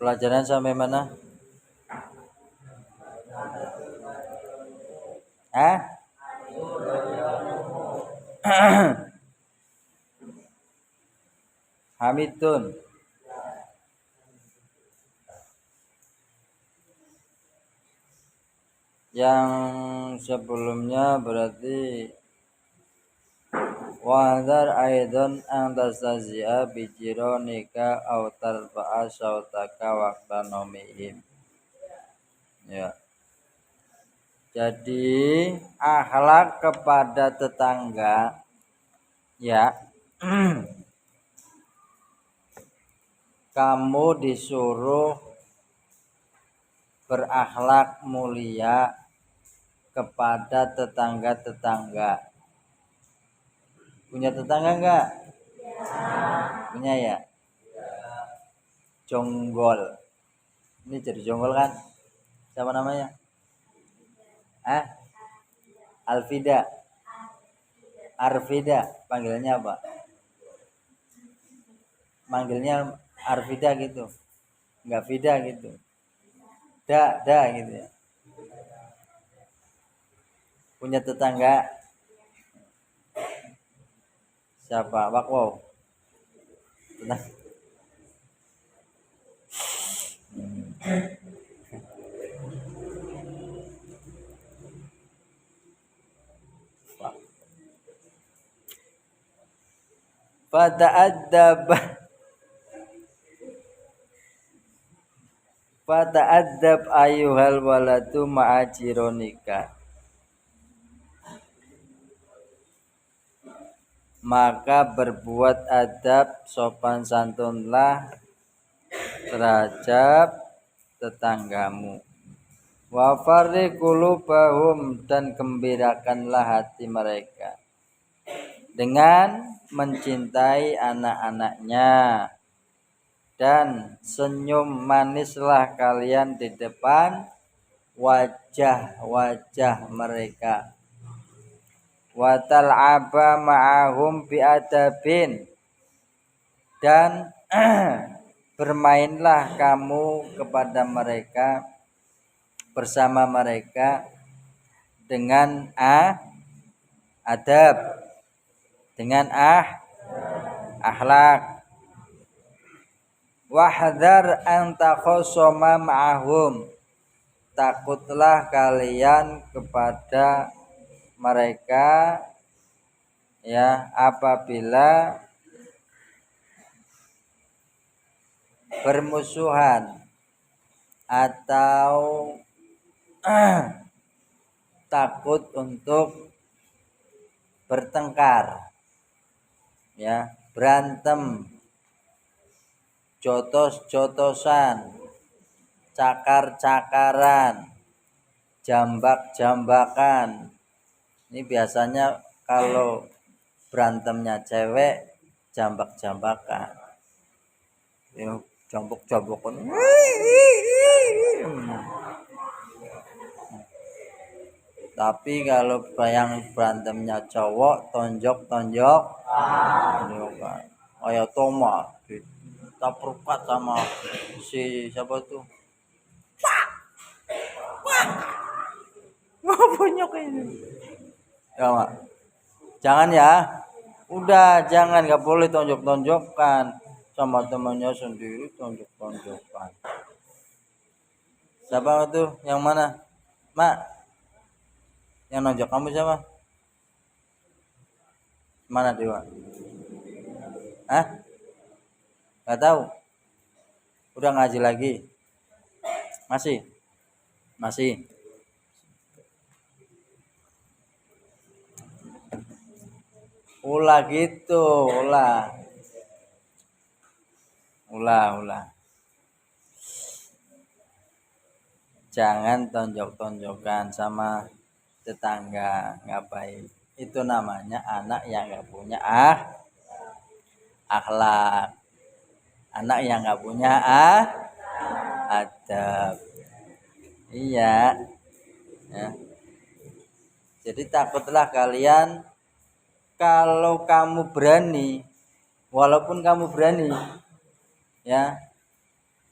Pelajaran sampai mana? Hah? Hamidun. Yang sebelumnya berarti wahdar aidan an tastazi'a bijironika aw tarfa'a sautaka waqta nomihim. Ya. Jadi akhlak kepada tetangga ya. Kamu disuruh berakhlak mulia kepada tetangga-tetangga. Punya tetangga enggak? Punya ya? Jonggol. Ini jadi jonggol kan? Siapa namanya? Alfida. Arfida. Panggilannya apa? Manggilnya Arfida gitu. Enggak Vida gitu. Da gitu ya. Punya tetangga siapa? Wakwow. Fata'addab ayuhal waladu ma'ajironika. Maka berbuat adab sopan santunlah terhadap tetanggamu. Wa farri qulubahum, dan gembirakanlah hati mereka dengan mencintai anak-anaknya, dan senyum manislah kalian di depan wajah-wajah mereka. Wa tal'aba ma'ahum bi'adabin, dan bermainlah kamu kepada mereka, bersama mereka dengan adab, dengan akhlak. Wahdar an takhosoma ma'ahum, takutlah kalian kepada mereka ya apabila bermusuhan atau takut untuk bertengkar ya, berantem, jotos-jotosan, cakar-cakaran, jambak-jambakan. Ini biasanya kalau berantemnya cewek, jambak-jambakan. Ya, jambak-jambakan. Tapi kalau yang berantemnya cowok, tonjok-tonjok. Kayak Toma ditaperkat sama si siapa tuh? Wah, bonyok ini. Ya, Mak. Jangan ya. Udah, jangan, nggak boleh tonjok-tonjokkan sama temannya sendiri, tonjok-tonjokkan. Siapa tuh? Yang mana? Mak. Yang nonjok kamu siapa? Mana Dewa? Nggak tahu. Udah ngaji lagi? Masih. Ulah gitu, ulah. Jangan tonjok-tonjokan sama tetangga, nggak baik. Itu namanya anak yang nggak punya akhlak, anak yang nggak punya adab. Iya ya. Jadi takutlah kalian, kalau kamu berani, walaupun kamu berani ya,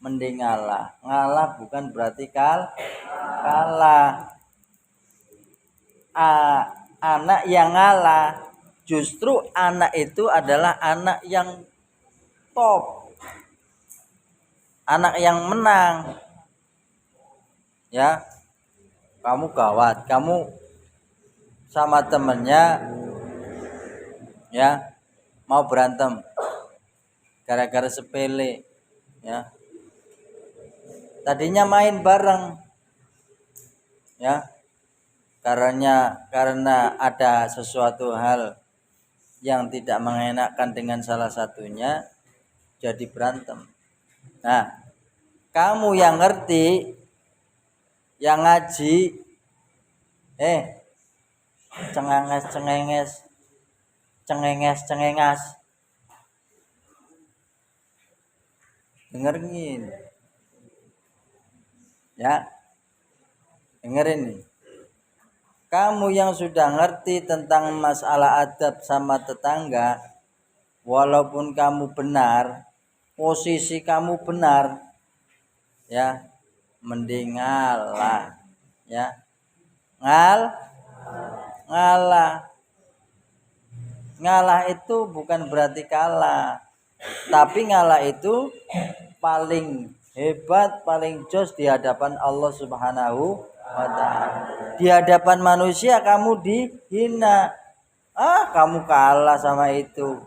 mending ngalah. Ngalah bukan berarti kalah. Anak yang ngalah, justru anak itu adalah anak yang top, anak yang menang. Ya, kamu gawat, kamu sama temennya ya mau berantem gara-gara sepele, ya. Tadinya main bareng, ya. Karena ada sesuatu hal yang tidak mengenakan dengan salah satunya, jadi berantem. Nah, kamu yang ngerti, yang ngaji, cengenges, dengerin, ya, dengerin nih. Kamu yang sudah ngerti tentang masalah adab sama tetangga, walaupun kamu benar, posisi kamu benar, ya, mending ngalah, ya, ngalah. Ngalah itu bukan berarti kalah, tapi ngalah itu paling hebat, paling jos di hadapan Allah Subhanahu wa ta'ala. Di hadapan manusia kamu dihina. Kamu kalah sama itu.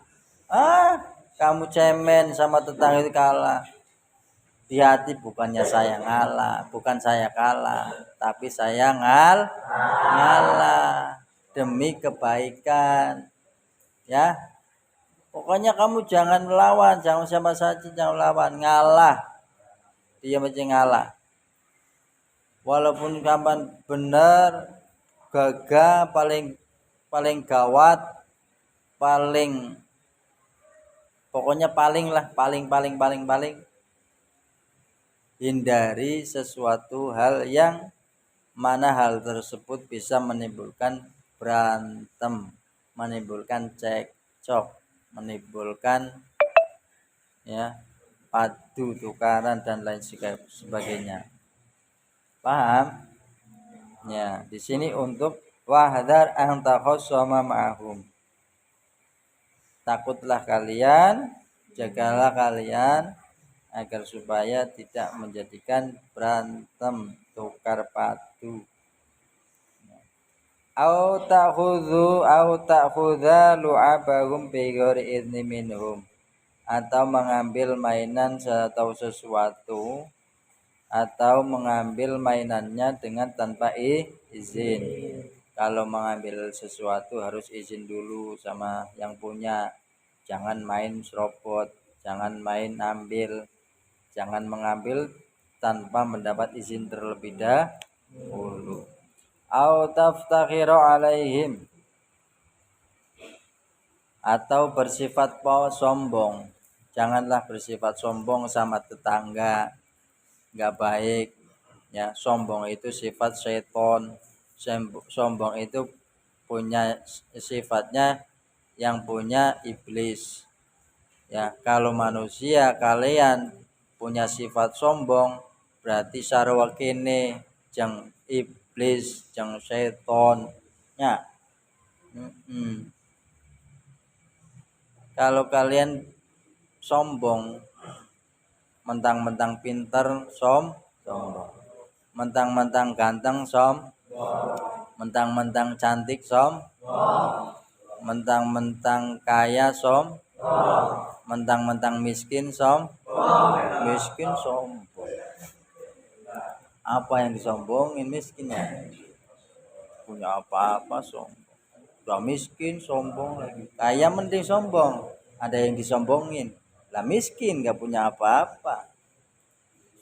Kamu cemen sama tetangga itu kalah. Di hati bukannya saya ngalah, bukan saya kalah, tapi saya ngalah demi kebaikan. Ya. Pokoknya kamu jangan melawan, jangan sama saja, jangan lawan, ngalah. Dia mesti ngalah. Walaupun kapan benar, gagah, paling gawat, pokoknya paling hindari sesuatu hal yang mana hal tersebut bisa menimbulkan berantem, menimbulkan cekcok, menimbulkan ya padu tukaran dan lain sebagainya. Paham? Ya, di sini untuk wahdar an takhassama ma'ahum. Takutlah kalian, jagalah kalian agar supaya tidak menjadikan berantem, tukar padu. Au ta'khudha lu'abahum bi ghairi idzni minhum, atau mengambil mainan atau sesuatu, atau mengambil mainannya dengan tanpa izin. Kalau mengambil sesuatu harus izin dulu sama yang punya. Jangan main serobot, jangan main ambil, jangan mengambil tanpa mendapat izin terlebih dahulu. Au taftakhiru alaihim, atau bersifat sombong. Janganlah bersifat sombong sama tetangga, nggak baik, ya. Sombong itu sifat seton. Sombong itu punya sifatnya yang punya iblis, ya. Kalau manusia kalian punya sifat sombong, berarti sarwa kene jeng iblis, jeng seton, ya. Kalau kalian sombong, mentang-mentang pinter sombong, mentang-mentang ganteng mentang-mentang cantik mentang-mentang kaya mentang-mentang miskin miskin sombong. Apa yang disombongin? Miskinnya. Punya apa-apa sombong. Udah miskin sombong lagi. Kaya mending sombong. Ada yang disombongin. Lah miskin gak punya apa-apa,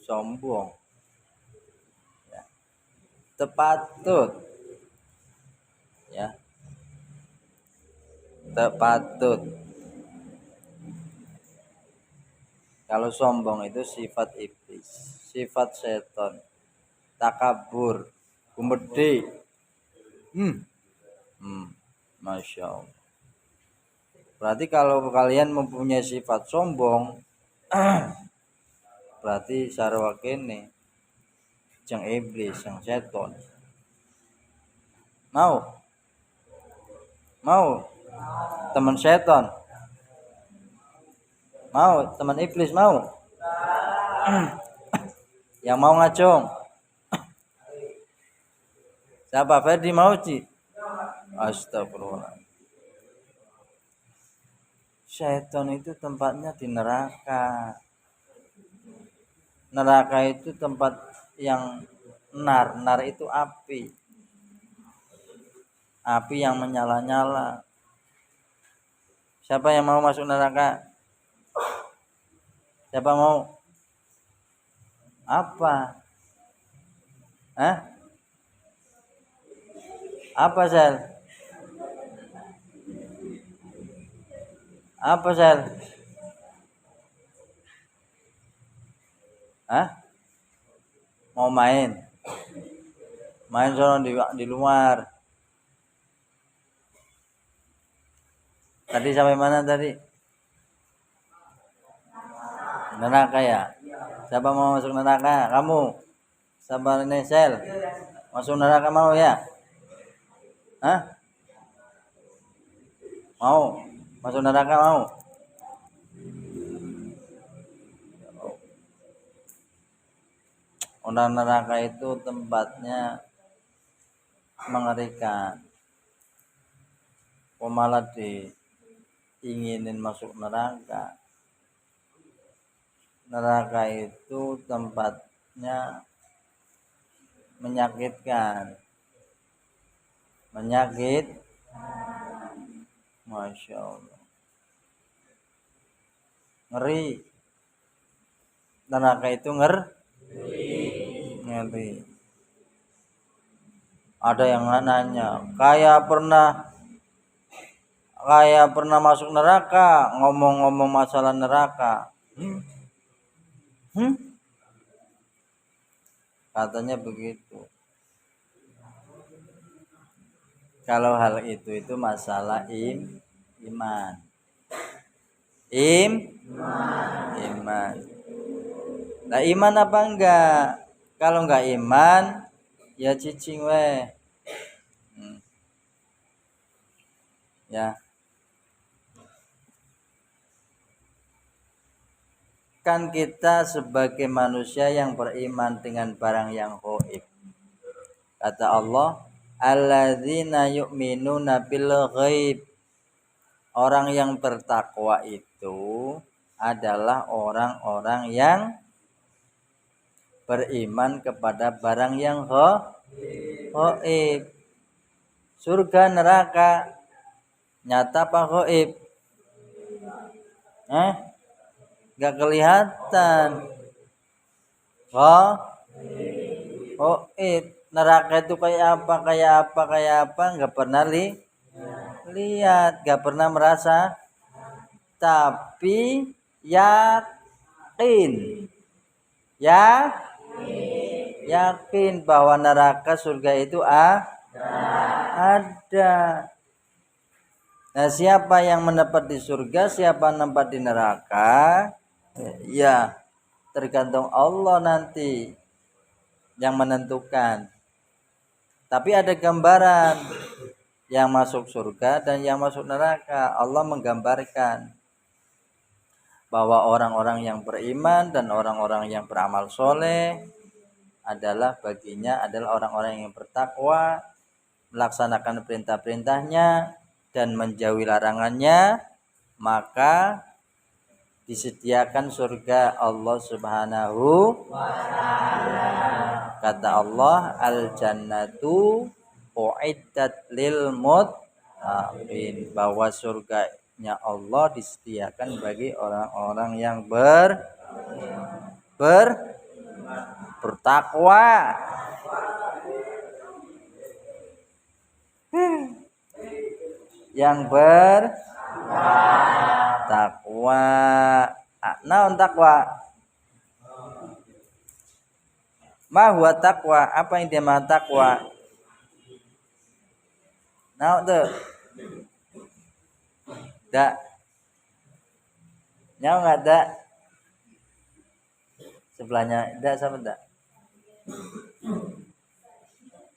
sombong, ya. Tepatut, ya, tepatut. Kalau sombong itu sifat iblis, sifat seton, takabur, gumede. Masya Allah. Berarti kalau kalian mempunyai sifat sombong, berarti sarwa kene jeng iblis yang seton. Mau teman seton, mau teman iblis, mau yang mau ngacung siapa? Ferdi mau Ci? Astagfirullah. Seton itu tempatnya di neraka. Neraka itu tempat yang nar itu api yang menyala-nyala. Siapa yang mau masuk neraka? Siapa mau? Apa? Apa Sel? Apa Sel? Mau main sono di luar. Tadi sampai mana tadi? Neraka ya. Siapa mau masuk neraka? Kamu. Sabar nih Sel. Masuk neraka mau ya? Mau? Masuk neraka mau? Orang neraka itu tempatnya mengerikan. Kok malah diinginin masuk neraka. Neraka itu tempatnya menyakitkan. Masya Allah. Ngeri. Neraka itu ngeri. Ada yang nanya, kayak pernah masuk neraka, ngomong-ngomong masalah neraka. Katanya begitu. Kalau hal itu masalah iman. Iman. Nah, iman apa enggak? Kalau enggak iman, ya cicing weh. Ya. Kan kita sebagai manusia yang beriman dengan barang yang gaib. Kata Allah, alladzina yu'minuna bil ghaib. Orang yang bertakwa itu adalah orang-orang yang beriman kepada barang yang gaib. Surga neraka nyata apa gaib? Gak kelihatan. Gaib. Neraka itu kayak apa nggak pernah lihat, nggak pernah merasa, tapi yakin bahwa neraka surga itu ada. Nah, siapa yang mendapat di surga, siapa mendapat di neraka, ya tergantung Allah nanti yang menentukan. Tapi ada gambaran yang masuk surga dan yang masuk neraka. Allah menggambarkan bahwa orang-orang yang beriman dan orang-orang yang beramal soleh adalah baginya adalah orang-orang yang bertakwa, melaksanakan perintah-perintahnya dan menjauhi larangannya, maka disediakan surga Allah Subhanahu wa ta'ala. Kata Allah, al-jannatu uiddat lil muttaqin, bahwa surganya Allah disediakan bagi orang-orang yang bertakwa. Yang bertakwa. Naon takwa? Ma huwa takwa? Apa yang dia maha takwa? Naon tuh? Dak. Nyawa enggak dak? Sebelahnya enggak sama enggak?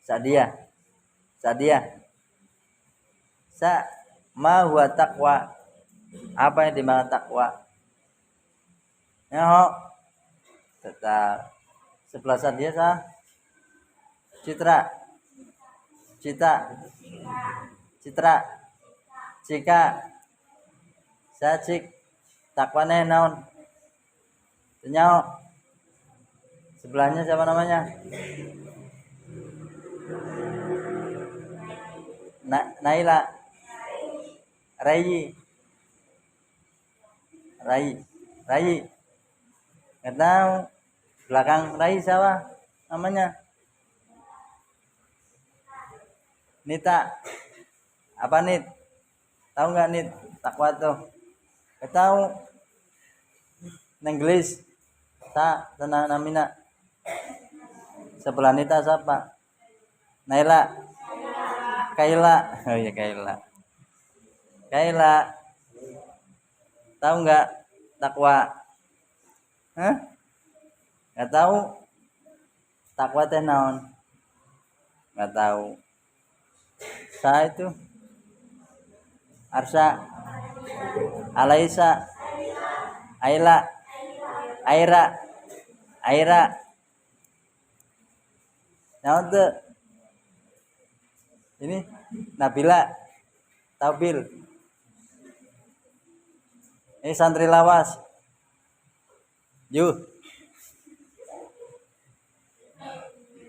Sadia. Sadia. Ma huwa taqwa. Apa yang dimaksud takwa? Ya, tetap sebelah Sadia Citra. Citra. Cika. Cik. Takwane naon? Nyao. Sebelahnya siapa namanya? Naila. Rai. Nggak tahu. Belakang Rai siapa namanya? Nita. Apa Nit? Tahu nggak Nit? Takwa tuh. Nggak tahu. Nenggelis. Tenang namina. Sebelah Nita siapa? Naila. Kaila. Oh iya Kaila. Tahu nggak takwa? Hah? Nggak tahu. Takwa teh naon? Nggak tahu. Itu Arsa, Alaisa, Aila, Aira. Naon tuh? Ini Nabila, Taubil. Ini santri lawas.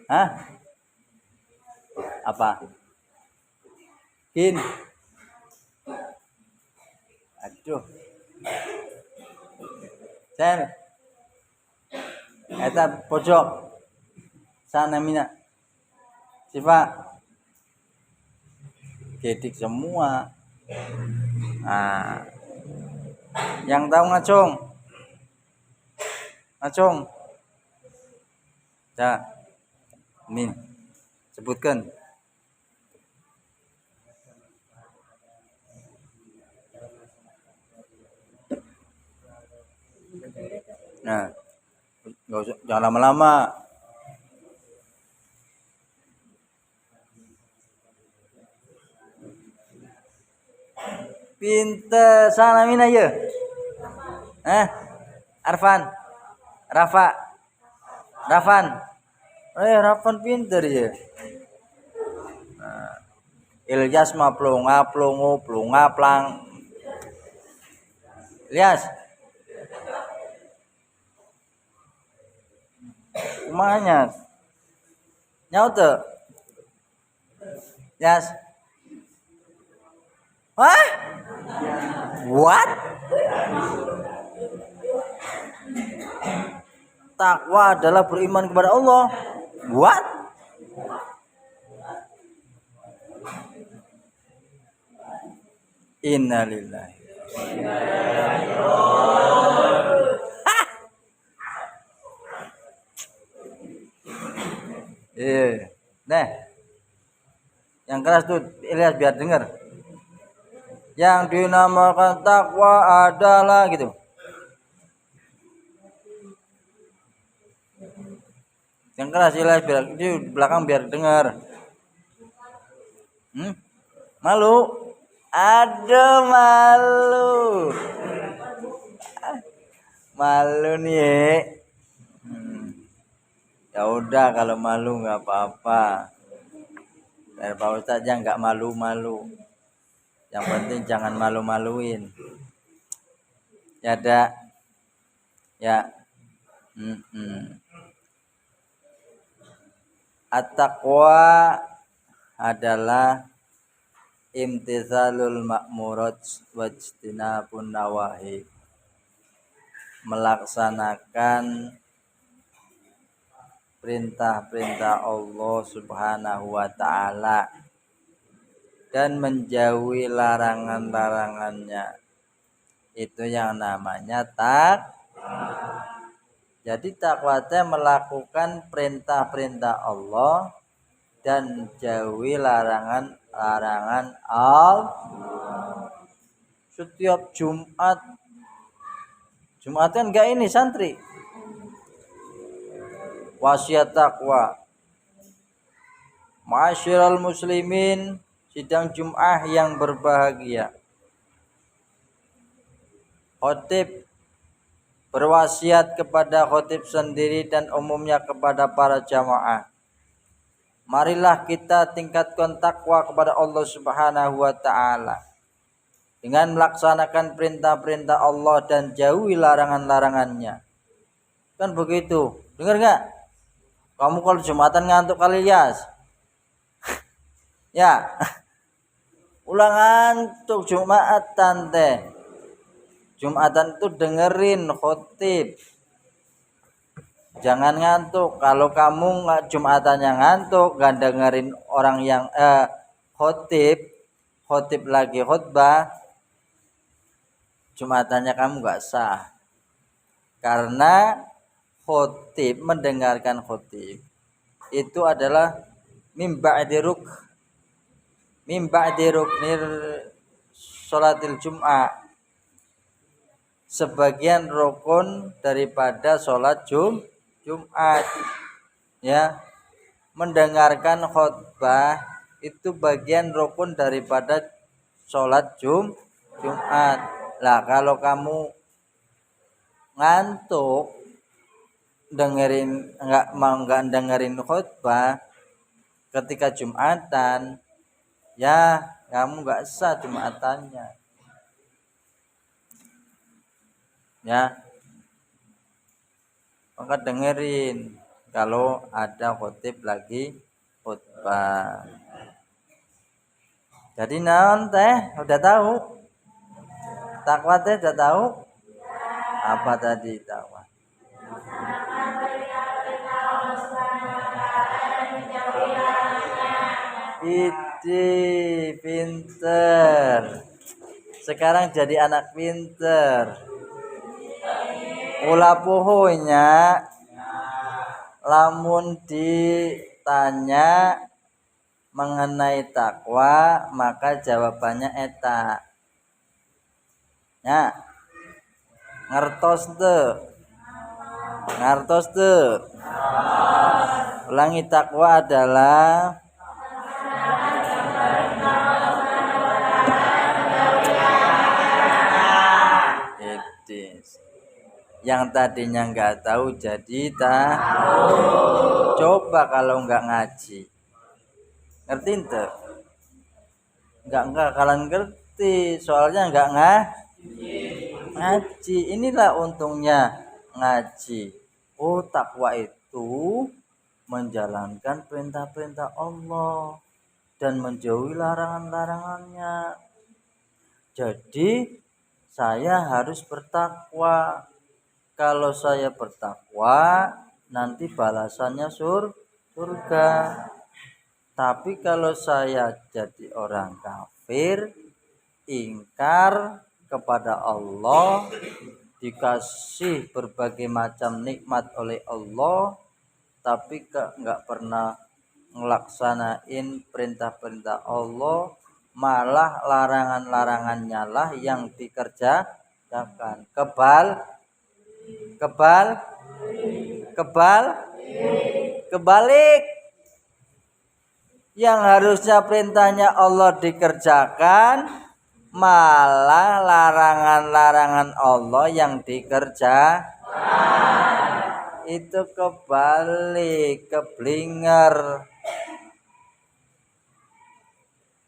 Hah? Apa? Kin. Aduh. Sen. Eta pojok. Sana mina. Siva. Gedik semua. Nah. Yang tahu ngacung. Min. Sebutkan. Nah, jangan lama-lama. Pinter sana mina ya. Arfan. Rafan. Rafan pinter ya. Nah, Ilyas mah plonga plang. Ilyas. Kumanya? Nyaut tuh. Ilyas. Hah? What? Takwa adalah beriman kepada Allah. What? Innalillahi. Nah, yang keras tuh Ilyas biar dengar. Yang dinamakan takwa adalah gitu. Yang keras Ilyas biar di belakang biar dengar. Malu? Aduh malu. Malu nih. Ya udah kalau malu nggak apa-apa. Biar Pak Ustadz aja nggak malu-malu. Yang penting jangan malu-maluin. Ya ada. Ya. At-taqwa adalah imtithalul ma'murat wajtinabun nawahi. Melaksanakan perintah-perintah Allah Subhanahu wa taala dan menjauhi larangan-larangannya. Itu yang namanya takwa. Jadi takwa itu melakukan perintah-perintah Allah dan jauhi larangan-larangan Allah. Setiap Jumat kan enggak ini santri. wasiat takwa. Ma'asyiral muslimin, sidang Jum'ah yang berbahagia. Khotib berwasiat kepada khotib sendiri dan umumnya kepada para jamaah. Marilah kita tingkatkan takwa kepada Allah Subhanahu wa taala dengan melaksanakan perintah-perintah Allah dan jauhi larangan-larangannya. Kan begitu. Dengar enggak? Kamu kalau Jumatan ngantuk kali, Yas? Ya. Ulangan untuk Jumatan teh. Jumatan itu dengerin khotib. Jangan ngantuk. Kalau kamu nggak Jumatannya ngantuk, nggak dengerin orang yang khotib lagi khutbah, Jumatannya kamu nggak sah. Karena khotib, mendengarkan khotib itu adalah mimba diruknir sholatil Jum'ah, sebagian rukun daripada sholat Jumat. Ya, mendengarkan khutbah itu bagian rukun daripada sholat Jumat. Lah kalau kamu ngantuk nggak dengerin khutbah ketika Jumatan, ya kamu nggak sah Jumatannya. Ya, maka dengerin kalau ada khotib lagi khutbah. Jadi naon teh udah tahu? Takwa teh udah tahu? Apa tadi takwa? Pinter. Sekarang jadi anak pinter. Ulah pohonya lamun ditanya mengenai takwa maka jawabannya eta. Ya. Ngertos tuh. Ulangi, takwa adalah yang tadinya nggak tahu jadi tahu. Coba kalau nggak ngaji, ngerti ente? Nggak kalian ngerti, soalnya nggak ngaji. Inilah untungnya ngaji. Oh, takwa itu menjalankan perintah-perintah Allah dan menjauhi larangan-larangannya. Jadi saya harus bertakwa. Kalau saya bertakwa, nanti balasannya surga. Tapi kalau saya jadi orang kafir, ingkar kepada Allah, dikasih berbagai macam nikmat oleh Allah, tapi nggak pernah ngelaksanain perintah-perintah Allah, malah larangan-larangannya lah yang dikerjakan. Kebalik. Yang harusnya perintahnya Allah dikerjakan, malah larangan-larangan Allah yang dikerjakan. Itu kebalik, keblinger.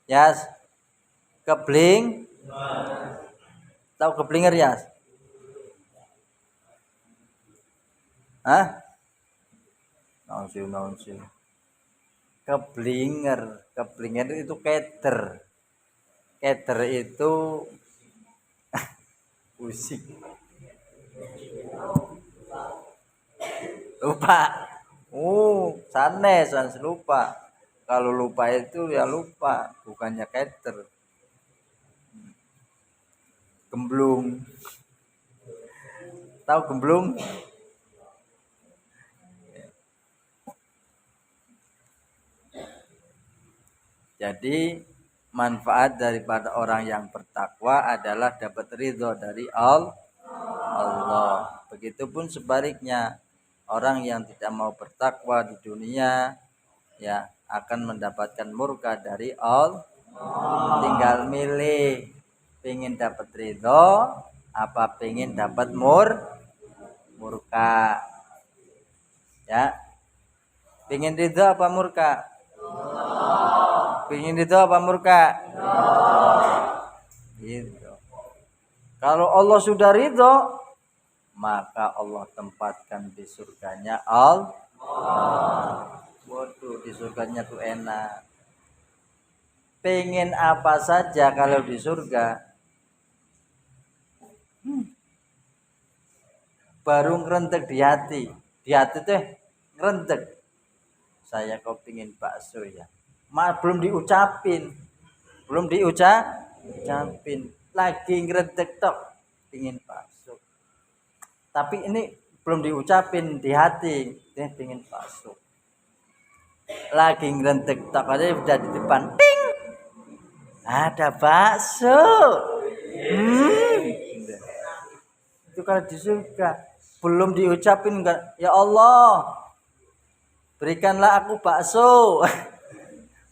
Yas, kebling. Tahu keblinger, Yas? Hah? Nonsi. Keblinger itu keter. Keter itu pusing. Lupa. Sanes lupa. Kalau lupa itu ya lupa, bukannya keter. Gemblung. Tahu gemblung? Jadi manfaat daripada orang yang bertakwa adalah dapat ridho dari Allah. Begitupun sebaliknya, Orang yang tidak mau bertakwa di dunia ya akan mendapatkan murka dari Allah. Tinggal milih pengen dapat ridho apa pengen dapat murka ya. Pengen ridho apa murka? Pengen ridho apa murka? Gitu. Kalau Allah sudah ridho, maka Allah tempatkan di surganya Allah. Waduh, di surganya tuh enak. Pengen apa saja kalau di surga, baru ngerentek di hati. Di hati tuh ngerentek. Saya kok pingin bakso ya. Belum diucapin. Lagi ngerentek tok pingin bakso. Tapi ini belum diucapin di hati, dia pingin bakso. Lagi ngerentek tok aja udah di depan. Ting! Ada bakso. Itu kalau di surga belum diucapin enggak, ya Allah berikanlah aku bakso.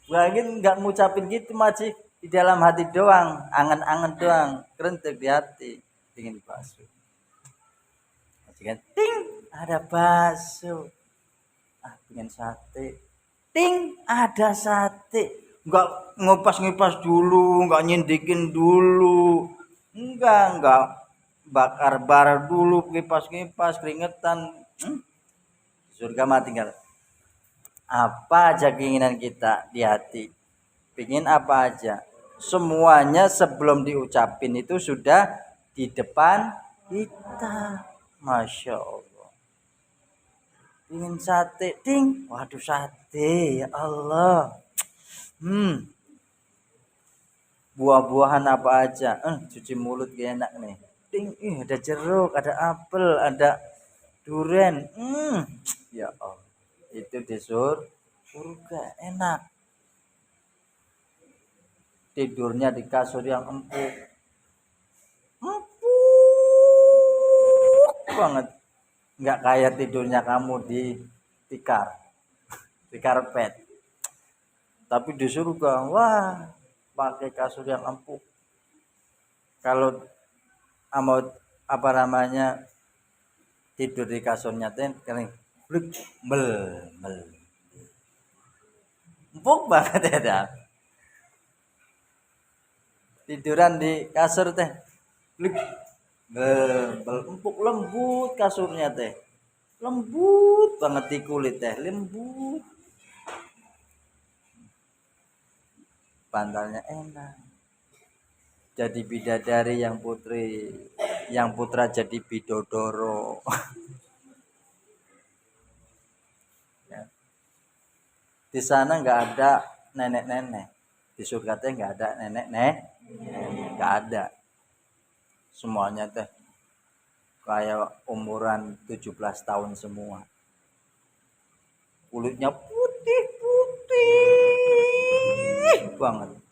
Mungkin enggak ngucapin gitu masih di dalam hati doang, angan-angan doang, kerentek di hati, pingin bakso. Kan, ting, ada bakso. Pingin sate. Ting, ada sate. Enggak ngupas-ngupas dulu, enggak nyindikin dulu. Enggak bakar bara dulu, kipas-kipas keringetan. Surga mah tinggal apa aja keinginan kita di hati. Pingin apa aja. Semuanya sebelum diucapin itu sudah di depan kita. Masya Allah. Pingin sate, ting. Waduh sate, ya Allah. Buah-buahan apa aja. Cuci mulut gak enak nih. Ting, ada jeruk, ada apel, ada durian. Ya Allah. Itu di surga enak. Tidurnya di kasur yang empuk. Banget. Nggak kayak tidurnya kamu di karpet. Tapi di surga, wah, pakai kasur yang empuk. Kalau apa namanya tidur di kasurnya kering, empuk banget ya dah. Tiduran di kasur empuk lembut kasurnya lembut banget di kulit lembut, bantalnya enak. Jadi bidadari yang putra jadi bidodoro. Ya. Di sana nggak ada nenek-nenek, di surga nggak ada nenek-nenek, nggak ada. Semuanya kayak umuran 17 tahun semua. Kulitnya putih banget.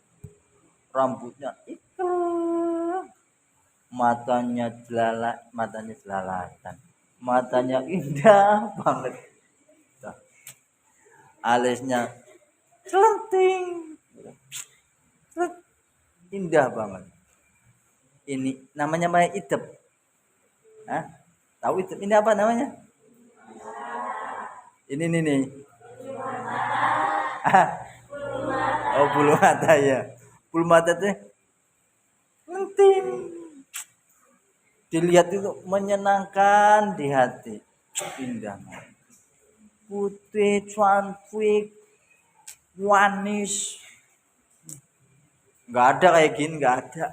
Rambutnya hitam. Matanya jelalatan. Matanya indah banget. Alisnya celenting. Indah banget. Ini namanya idep. Tahu idep ini apa namanya? Ini nih. Oh, bulu mata ya. Bulu mata penting. Dilihat itu menyenangkan di hati. Indah. Putih, cantik, manis. Enggak ada kayak gini, enggak ada.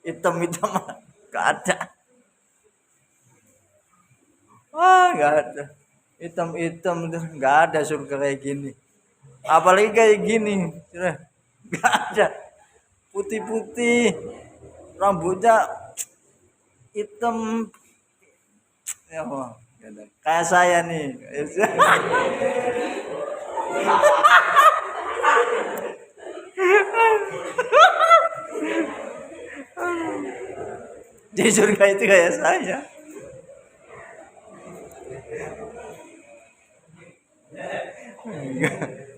Hitam enggak ada. Enggak ada. Hitam enggak ada surga kayak gini. Apalagi kayak gini. Enggak ada. Putih-putih. Rambutnya hitam. Ya Allah. Kayak saya nih. Di surga itu kayak saya.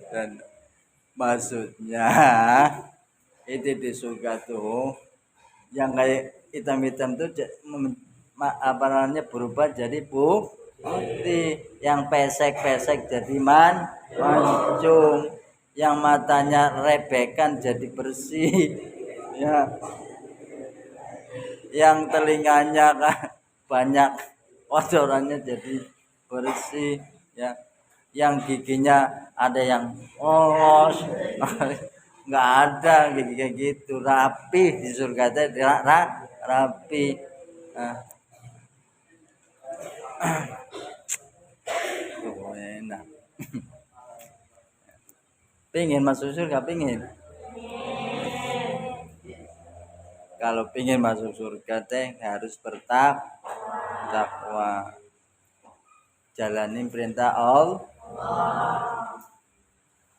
Dan maksudnya itu di surga tuh yang kayak hitam-hitam tuh apa namanya berubah jadi putih, yang pesek-pesek jadi mancung, yang matanya rebekan jadi bersih, ya, yang telinganya banyak kotorannya jadi bersih, ya, yang giginya ada yang polos, nggak ada gigi kayak gitu, rapi di surga teh, rapi. Nah, tuh enak. Pingin masuk surga, pingin. Kalau pingin masuk surga teh harus bertakwa, jalanin perintah Allah,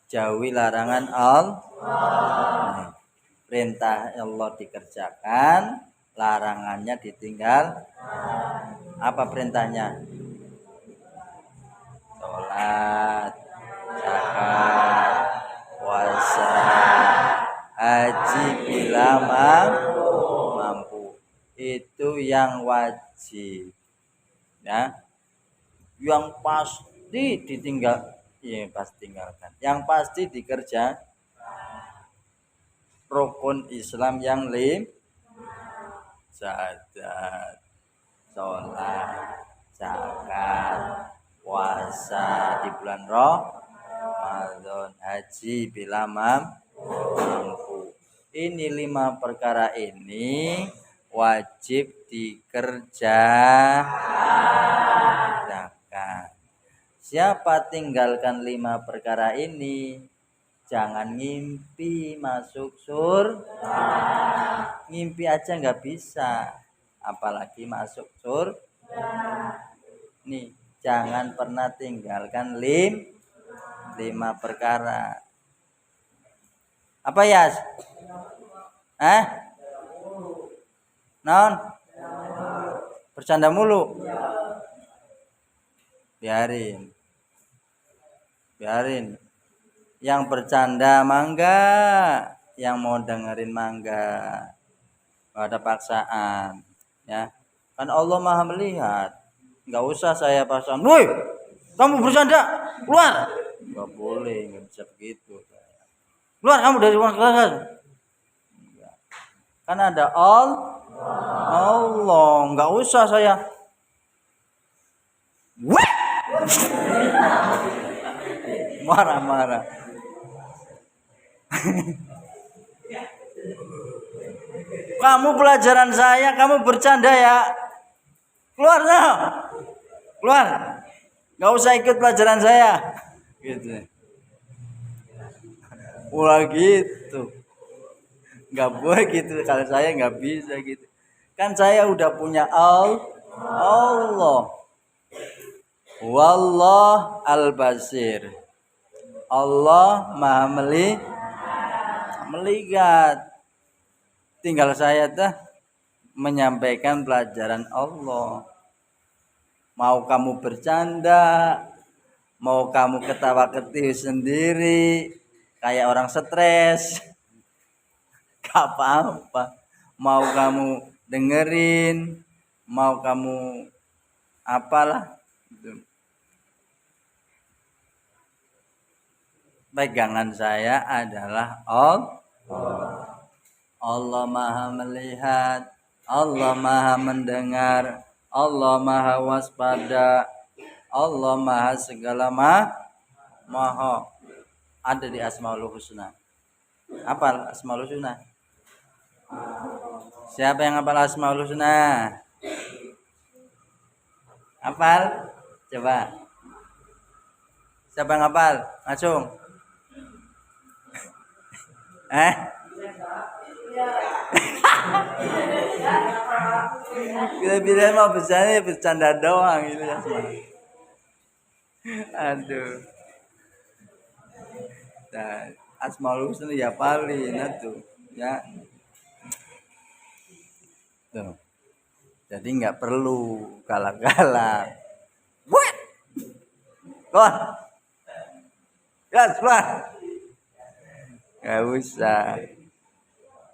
jauhi larangan Allah. Perintah Allah dikerjakan, larangannya ditinggal. Apa perintahnya? Sholat, zakat, puasa, haji bila mampu. Itu yang wajib, ya. Yang pasti ditinggal, iya pasti tinggalkan. Yang pasti dikerja rukun Islam yang syahadat, sholat, zakat, puasa di bulan Ramadan, haji bila mampu. Ini 5 perkara ini wajib dikerjakan. Siapa tinggalkan 5 perkara ini, jangan ngimpi masuk surga. Ngimpi aja nggak bisa, apalagi masuk surga. Nih, jangan pernah tinggalkan 5 perkara. Apa ya? Non? Bercanda mulu. Biarin. Yang bercanda mangga, yang mau dengerin mangga. Gak ada paksaan, ya. Kan Allah Maha melihat. Nggak usah saya pasang. Woi, kamu bercanda, keluar. Nggak boleh, nggak bisa begitu. Keluar kamu dari ruang kelas. Kan ada Allah, nggak usah saya. Wah, marah-marah. Kamu pelajaran saya, kamu bercanda ya. Keluar nah. Keluar. Nggak usah ikut pelajaran saya. Gitu. Wah gitu. Nggak boleh gitu, kalau saya nggak bisa gitu. Kan saya udah punya Allah. Wallah al-basir. Allah Maha melihat. Tinggal saya menyampaikan pelajaran Allah. Mau kamu bercanda, mau kamu ketawa-ketiwi sendiri, kayak orang stres, gak apa-apa. Mau kamu dengerin, mau kamu apalah, gitu. Pegangan saya adalah Allah Maha melihat, Allah Maha mendengar, Allah Maha waspada, Allah Maha segala maha. Ada di Asmaul Husna. Apa Asmaul Husna? Siapa yang hafal Asmaul Husna? Hafal? Coba. Siapa yang hafal? Langsung. Bila-bila mau bercanda doang gitu ya. Aduh. Nah, Asmaul Husna ya paling tuh, ya. Tuh. Jadi nggak perlu galak-galak. What? Kon. Ya, keluar. Nggak usah.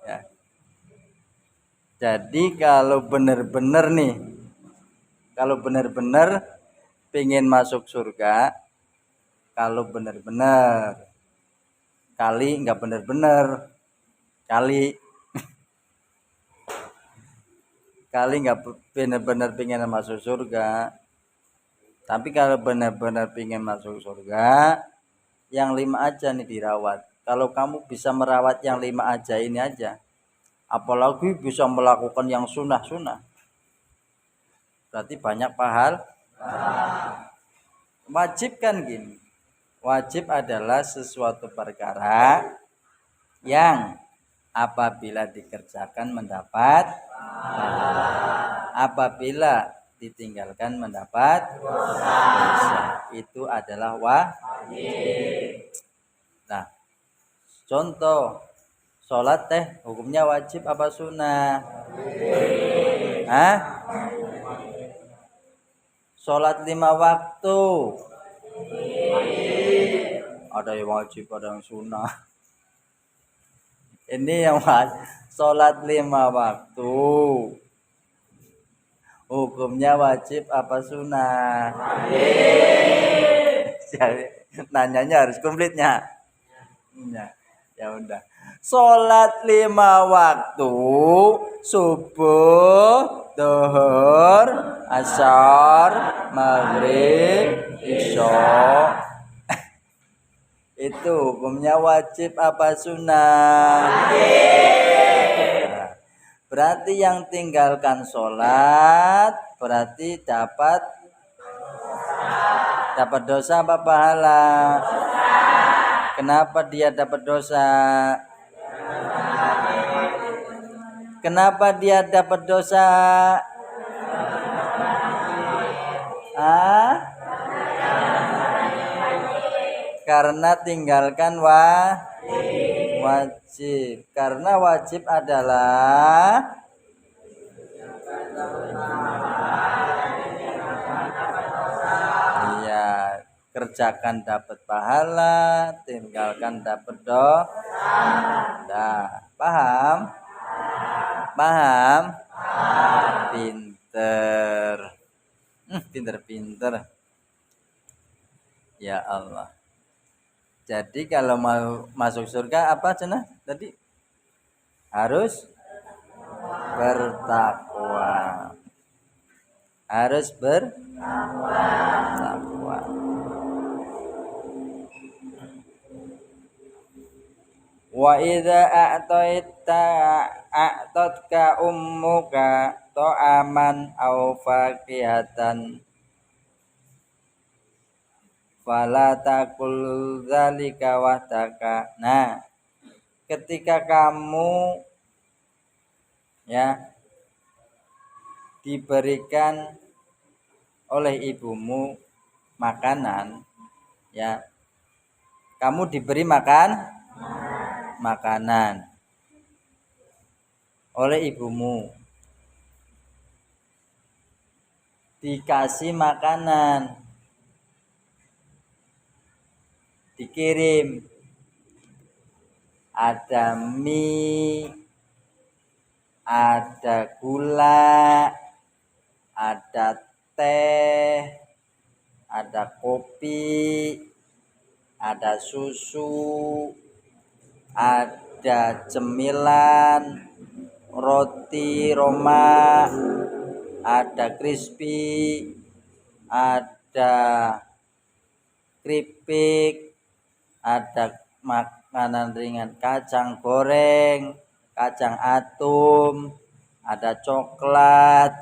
Ya. Jadi kalau benar-benar pengen masuk surga, kalau benar-benar kali nggak benar-benar kali nggak benar-benar pengen masuk surga, tapi kalau benar-benar pengen masuk surga, yang 5 aja nih dirawat. Kalau kamu bisa merawat yang 5 aja ini aja, apalagi bisa melakukan yang sunnah-sunnah, berarti banyak pahala. Wajib kan gini, wajib adalah sesuatu perkara yang apabila dikerjakan mendapat pahala, apabila ditinggalkan mendapat dosa. Itu adalah wajib. Nah, contoh sholat hukumnya wajib apa sunnah? Hah? Sholat 5 waktu. Ada yang wajib, ada yang sunnah. Ini yang sholat 5 waktu. Hukumnya wajib apa sunnah? Nanyanya harus komplitnya. Ya udah. Sholat 5 waktu, subuh, zuhur, asar, maghrib, isya. Itu hukumnya wajib apa sunnah? Nah, berarti yang tinggalkan sholat berarti dapat dosa apa pahala? Kenapa dia dapat dosa? Kenapa dia dapat dosa? Karena tinggalkan wajib. Karena wajib adalah kerjakan dapat pahala, tinggalkan dapat dosa. Nah, paham? Pinter. Ya Allah. Jadi kalau mau masuk surga apa cenah tadi? Harus bertakwa. Harus bertakwa. Wa idza a'tatka ummuka ta'aman aw faqihatan fala taqul dzalika wahdaka. Nah, ketika kamu diberikan oleh ibumu makanan, kamu diberi makanan oleh ibumu, dikasih makanan, dikirim ada mie, ada gula, ada teh, ada kopi, ada susu, ada cemilan, roti Roma, ada crispy, ada keripik, ada makanan ringan, kacang goreng, kacang atum, ada coklat,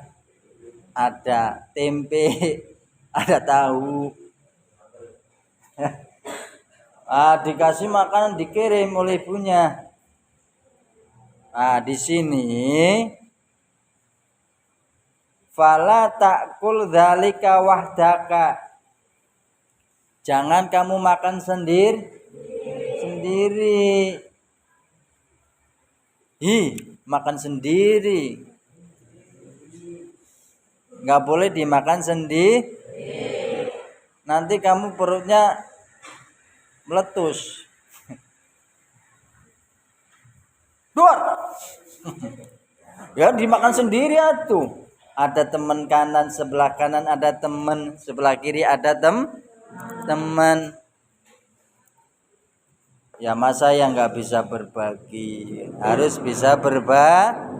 ada tempe, ada tahu. Dikasih makanan, dikirim oleh ibunya. Di sini fala ta'kul dzalika wahdaka. Jangan kamu makan sendiri. Makan sendiri. Nggak boleh dimakan sendiri. Nanti kamu perutnya meletus. Dor. Ya dimakan sendiri atuh. Ada teman kanan sebelah kanan, ada teman sebelah kiri, ada teman. Ya masa yang nggak bisa berbagi, harus bisa berbagi.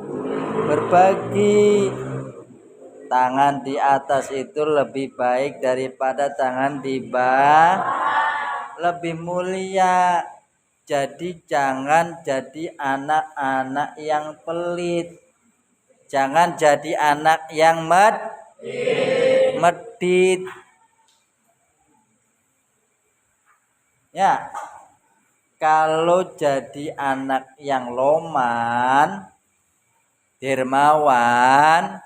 Tangan di atas itu lebih baik daripada tangan di bawah, lebih mulia. Jadi jangan jadi anak-anak yang pelit. Jangan jadi anak yang medit. Ya. Kalau jadi anak yang loman, dermawan,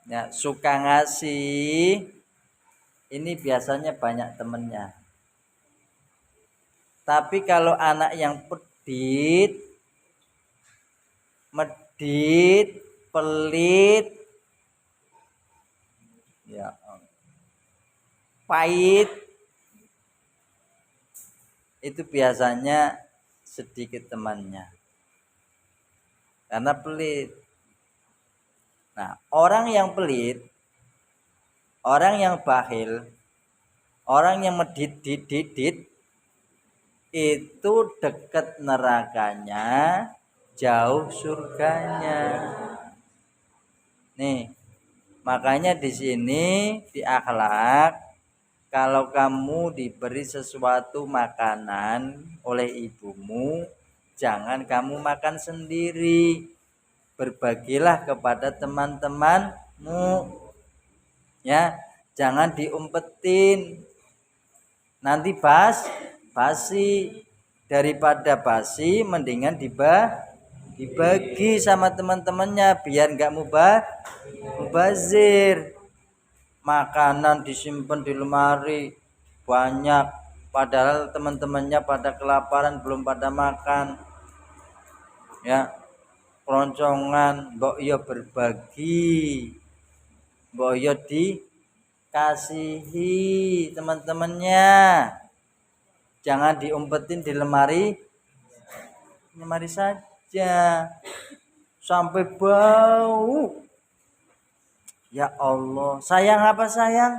ya, suka ngasih, ini biasanya banyak temennya. Tapi kalau anak yang pedit, medit, pelit, ya, pahit, itu biasanya sedikit temannya. Karena pelit. Nah, orang yang pelit, orang yang bakhil, orang yang medit, itu dekat nerakanya, jauh surganya. Nih, makanya di sini di akhlak, kalau kamu diberi sesuatu makanan oleh ibumu, jangan kamu makan sendiri. Berbagilah kepada teman-temanmu. Ya, jangan diumpetin. Nanti basi. Daripada basi mendingan dibagi sama teman-temannya biar enggak mubazir. Makanan disimpan di lemari banyak, padahal teman-temannya pada kelaparan belum pada makan. Ya, keroncongan, mbok yo berbagi, mbok yo dikasihi teman-temannya. Jangan diumpetin di lemari saja sampai bau. Ya Allah, sayang apa sayang?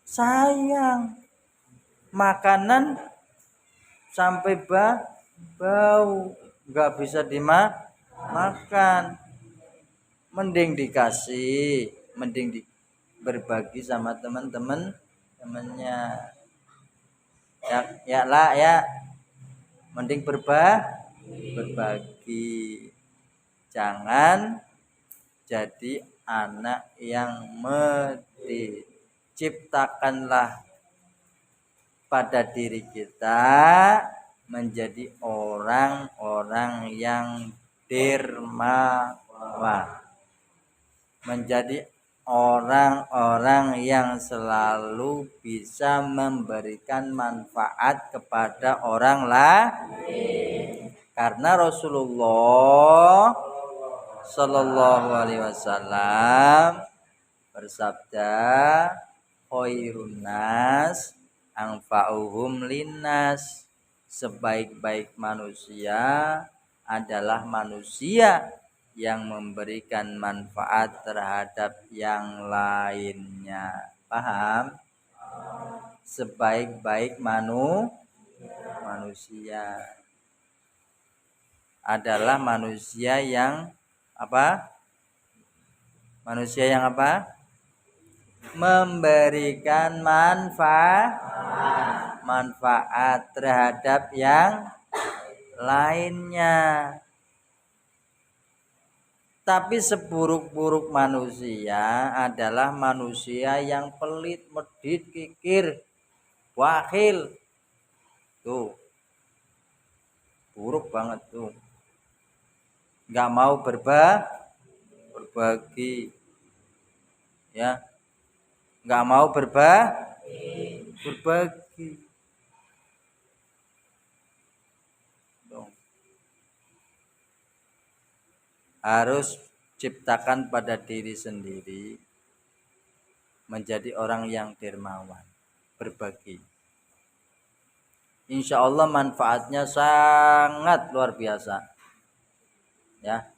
Sayang. Makanan sampai bau, nggak bisa dimakan. Mending dikasih, mending berbagi sama temannya. Ya lah ya. Mending berbagi. Jangan jadi anak yang medit. Ciptakanlah pada diri kita menjadi orang-orang yang dermawan, menjadi orang-orang yang selalu bisa memberikan manfaat kepada orang lain. Karena Rasulullah Shallallahu Alaihi Wasallam bersabda, khairun nas anfa'uhum linnas. Sebaik-baik manusia adalah manusia yang memberikan manfaat terhadap yang lainnya. Paham? Sebaik-baik manusia adalah manusia yang apa? Manusia yang apa? Memberikan manfaat terhadap yang lainnya. Tapi seburuk-buruk manusia adalah manusia yang pelit, medit, kikir, bakhil. Tuh. Buruk banget tuh. Enggak mau berbagi. Ya. Enggak mau berbagi. Harus ciptakan pada diri sendiri menjadi orang yang dermawan, berbagi. insya Allah manfaatnya sangat luar biasa. Ya,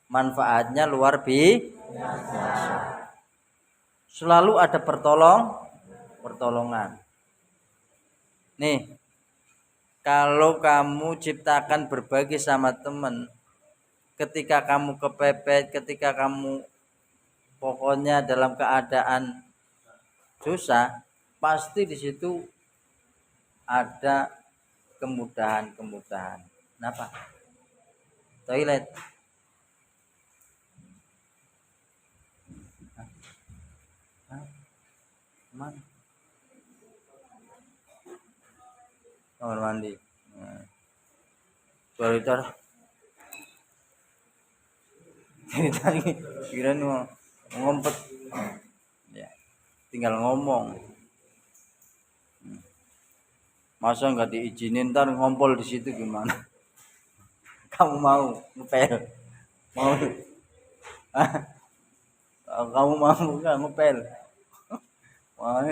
manfaatnya luar biasa. Selalu ada pertolongan. Nih, kalau kamu ciptakan berbagi sama teman, ketika kamu kepepet, ketika kamu pokoknya dalam keadaan susah, pasti di situ ada kemudahan-kemudahan. Kenapa? Toilet. Mana? Kamar mandi. Nah. Toilet. Tadi kira ngompet. Ya, tinggal ngomong. Masa nggak diizinin ntar ngompol di situ gimana? Kamu mau ngepel? Mau? Kamu mau nggak ngepel? Wah,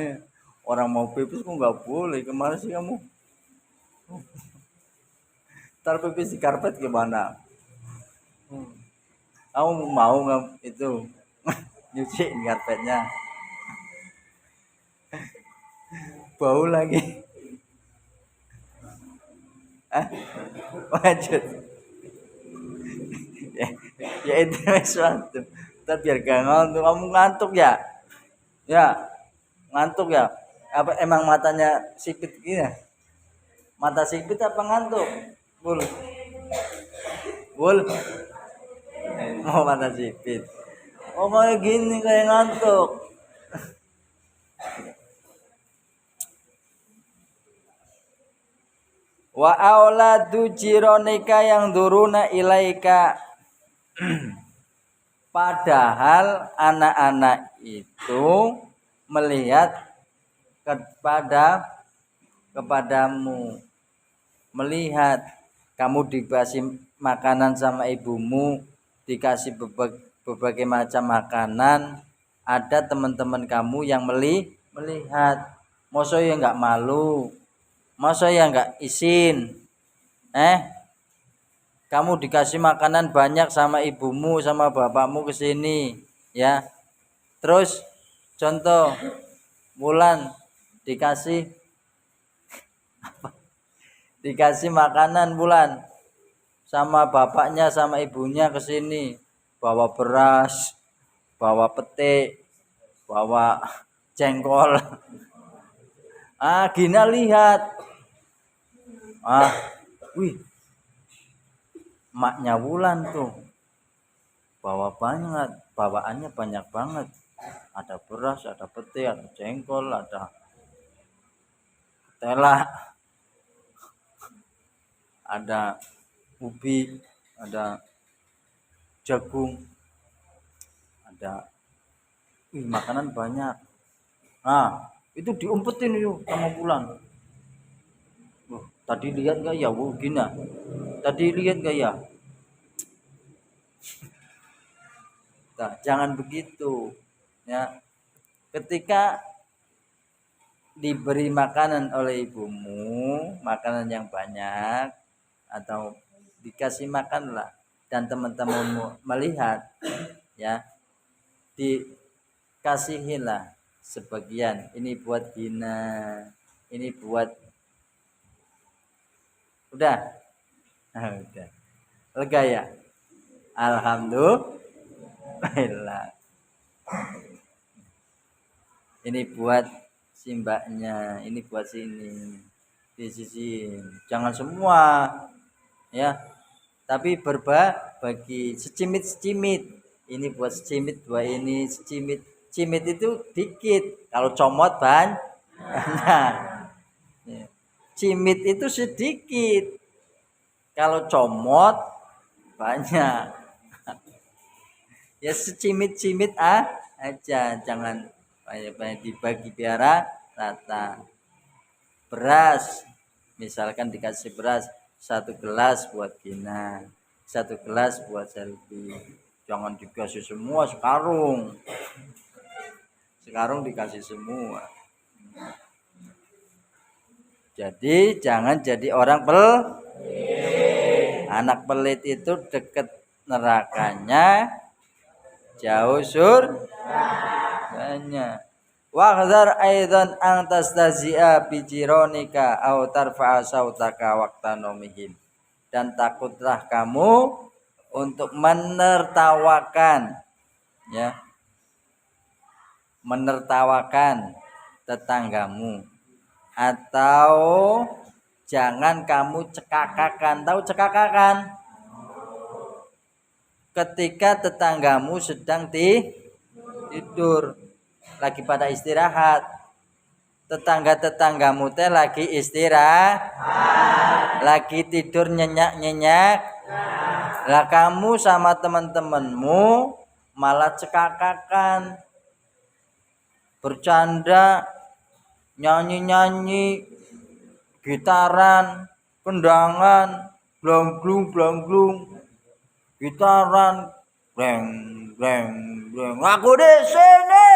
orang mau pipis kok nggak boleh. Kemana sih kamu? Ntar pipis di karpet gimana? Kamu mau nggak itu nyuci karpetnya? Bau lagi. Wajib. Ya itu sesuatu. Ntar biar gak ngantuk. Kamu ngantuk ya? Ya, ngantuk ya? Apa emang matanya sipit gini? Mata sipit apa ngantuk? Bul. Bul. Mau mata sipit. Oh kayak gini kayak ngantuk. Wa auladu jironika yang duruna ilaika. Padahal anak-anak itu melihat kepadamu, melihat kamu dikasih makanan sama ibumu, dikasih berbagai macam makanan, ada teman-teman kamu yang melihat. Masa ya nggak malu, masa ya nggak izin, kamu dikasih makanan banyak sama ibumu sama bapakmu kesini, ya. Terus contoh Wulan dikasih makanan Wulan sama bapaknya sama ibunya kesini, bawa beras, bawa pete, bawa jengkol. Gina lihat, wih, maknya Wulan tuh bawaannya banyak banget, ada beras, ada pete, ada jengkol, ada ketela, ada ubi, ada jagung, ada makanan banyak. Itu diumpetin yuk sama Wulan. Tadi lihat gak ya Gina? Tadi lihat gak ya? Nah, jangan begitu ya. Ketika diberi makanan oleh ibumu, makanan yang banyak atau dikasih makanlah dan teman-temanmu melihat, ya, dikasihilah sebagian. Ini buat Gina, ini buat udah. Udah. Lega ya? Alhamdulillah. Ini buat si mbaknya, ini buat sini. Di sisi jangan semua ya. Tapi berbagi secimit-secimit. Ini buat secimit, buat ini secimit. Cimit itu dikit. Kalau comot banyak. Cimit itu sedikit. Kalau comot banyak. Ya secimit-cimit aja, jangan banyak dibagi biar rata. Beras, misalkan dikasih beras 1 gelas buat Gina, 1 gelas buat Selvi. Jangan dikasih semua sekarung dikasih semua. Jadi jangan jadi orang anak pelit itu deket nerakanya, jauh surganya. Wahdhar aidan an tastazia bi jironika aw tarfa'a sautaka waqta nomihim. Dan takutlah kamu untuk menertawakan, ya, menertawakan tetanggamu, atau jangan kamu cekakakan. Tahu cekakakan? Ketika tetanggamu sedang tidur, lagi pada istirahat, tetanggamu teh lagi istirahat, lagi tidur nyenyak. Lah kamu sama teman-temanmu malah cekakakan, bercanda, nyanyi, gitaran, kendangan, blong-blung, gitaran, breng. Aku di sini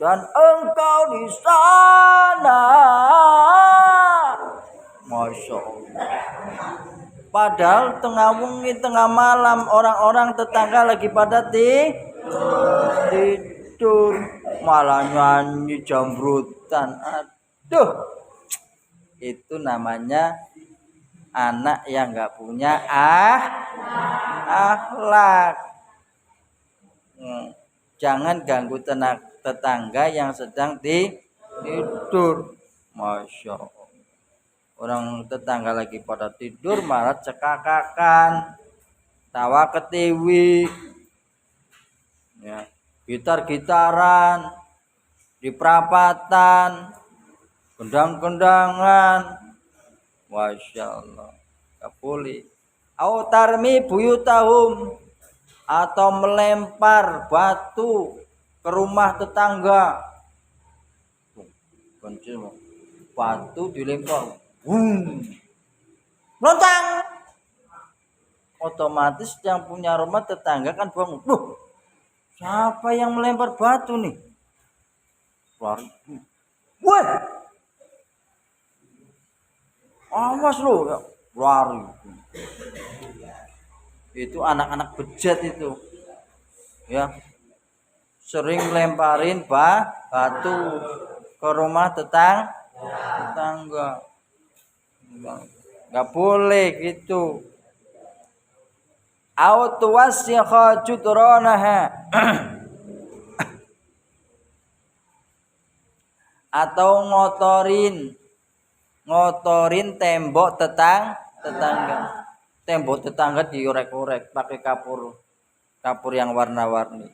dan engkau di sana. Masya Allah. Padahal tengah malam, orang-orang tetangga lagi pada tidur, malah nyanyi jambrutan. Aduh, itu namanya anak yang nggak punya akhlak. Jangan ganggu tetangga yang sedang tidur. Masya Allah. Orang tetangga lagi pada tidur malah cekakakan, tawa ketiwi, ya, gitar-gitaran di perapatan, kendang-kendangan. Masya Allah, gak boleh. Autarmi buyutahum, atau melempar batu ke rumah tetangga. Batu dilempar, lontang. Otomatis yang punya rumah tetangga kan bangun. Loh, siapa yang melempar batu nih? Wah, awas lo, ya, lari. Itu anak-anak bejat itu, ya, sering lemparin batu ke rumah tetangga. Nggak boleh gitu. Autuwasikha judranaha, atau ngotorin tembok tetangga. Tembok tetangga diorek-orek pakai kapur yang warna-warni.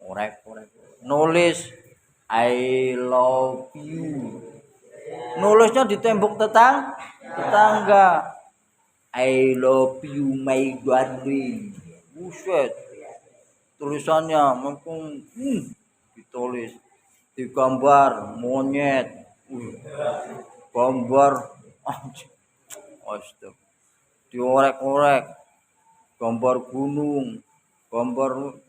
Orek. Nulis I love you. Nulisnya di tembok tetangga. I love you my darling. Buset. Tulisannya mumpung ditulis, digambar monyet. Gambar astaga. Diorek-orek. Gambar gunung, gambar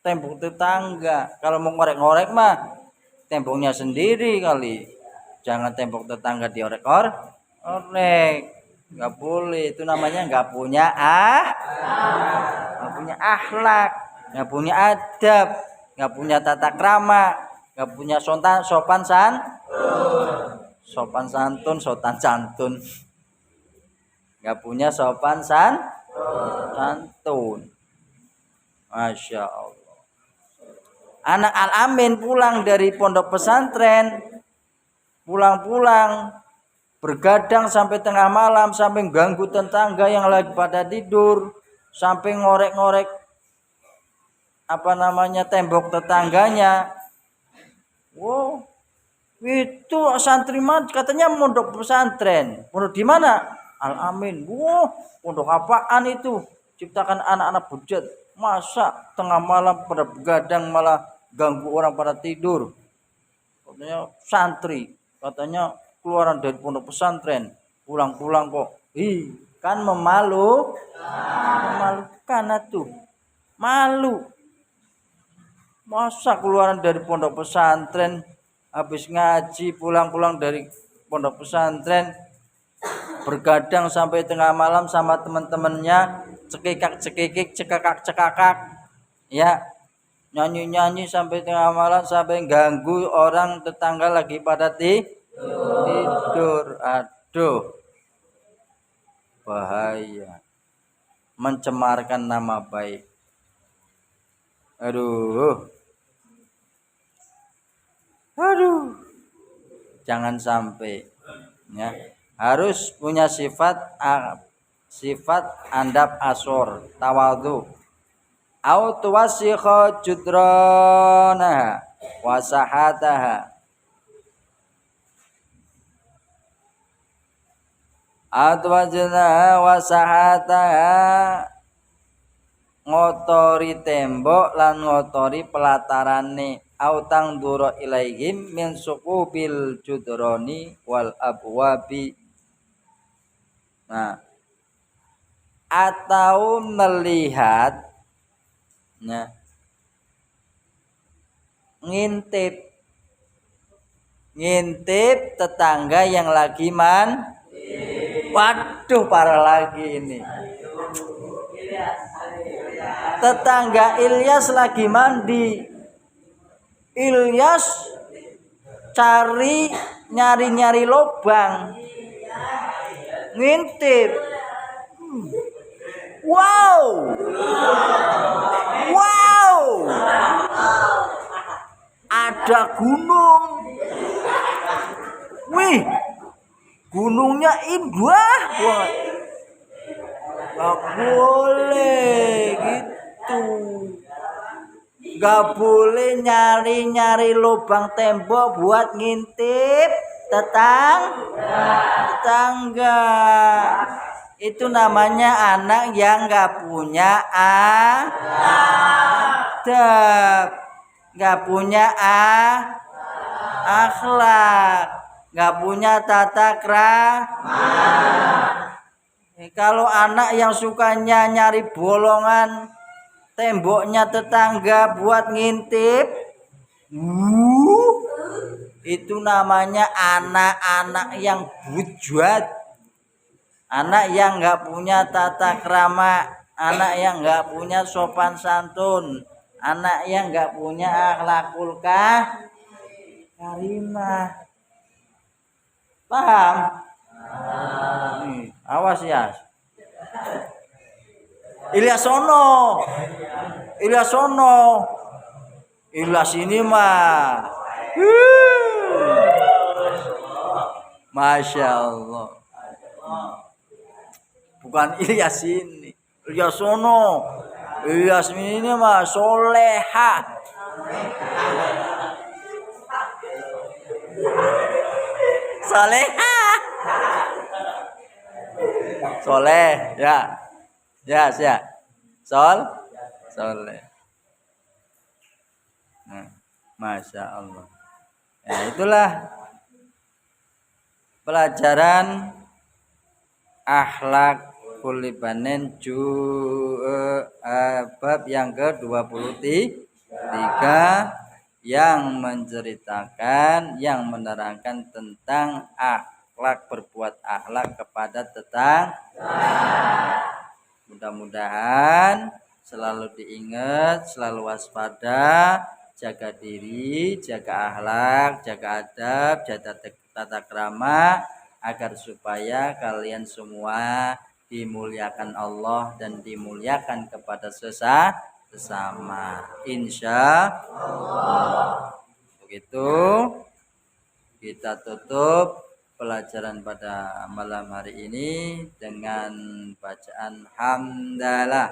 tembok tetangga. Kalau mau ngorek-ngorek mah temboknya sendiri kali. Jangan tembok tetangga diorek-orek. Nggak boleh, itu namanya nggak punya akhlak, nggak punya adab, nggak punya tata krama, nggak punya sopan santun, nggak punya sopan santun. Masya Allah. Anak Al-Amin pulang dari pondok pesantren, pulang bergadang sampai tengah malam, sampai ganggu tetangga yang lagi pada tidur, sampai ngorek-ngorek tembok tetangganya. Wow, itu santri katanya pondok pesantren. Pondok di mana? Al-Amin. Wow, pondok apaan itu? Ciptakan anak-anak bujat. Masa tengah malam pada begadang malah ganggu orang pada tidur? Katanya santri, katanya keluaran dari pondok pesantren, pulang kok. Kan memalukan tuh. Malu. Masa keluaran dari pondok pesantren, habis ngaji pulang dari pondok pesantren bergadang sampai tengah malam sama teman-temannya, cekikak-cekikik, cekakak-cekakak, ya nyanyi-nyanyi sampai tengah malam sampai ganggu orang tetangga lagi pada tidur. Aduh, bahaya, mencemarkan nama baik. Aduh, jangan sampai, ya. Harus punya sifat andap asor, tawadhu. Au tuwasikha judranaha wasahataha. Atwajna wasahataha, ngotori tembok lan ngotori pelatarane. Autang duro ilaihim min suqubil judrani wal abwabi. Nah, atau melihat, ya, ngintip tetangga yang lagi waduh, parah lagi ini. Tetangga Ilyas lagi mandi. Ilyas nyari lubang, ngintip. Wow, ada gunung. Wih, gunungnya indah banget. Gak boleh gitu. Gak boleh nyari lubang tembok buat ngintip tetangga. Itu namanya anak yang gak punya adab, gak punya akhlak, gak punya tata krama. Kalau anak yang sukanya nyari bolongan temboknya tetangga buat ngintip, itu namanya anak-anak yang bujat, anak yang nggak punya tata krama, anak yang nggak punya sopan santun, anak yang nggak punya akhlakul karimah. Paham? Awas ya. Ilyas ini mah. Masya Allah. Bukan Ilyas ini. Ilyas ini mah soleha. Soleh, ya. Soleh. Nah, Masya Allah. Ya, itulah pelajaran akhlak kulibanen bab yang ke-23 yang menceritakan, yang menerangkan tentang akhlak, berbuat akhlak kepada tetangga. Mudah-mudahan selalu diingat, selalu waspada, jaga diri, jaga akhlak, jaga adab, jaga tata krama, agar supaya kalian semua dimuliakan Allah dan dimuliakan kepada sesama. Insya Allah. Begitu kita tutup pelajaran pada malam hari ini dengan bacaan hamdalah.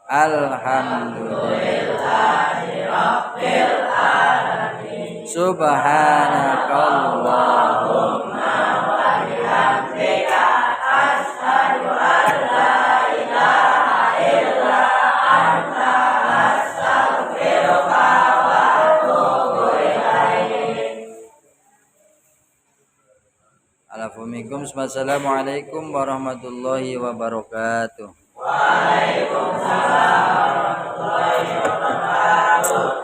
Alhamdulillahirabbil alamin. Subhanakallahumma wa bihamdika asyhadu an la ilaha illa anta astaghfiruka wa atubu ilaik. Assalamualaikum warahmatullahi wabarakatuh. Waalaikumsalam warahmatullahi wabarakatuh.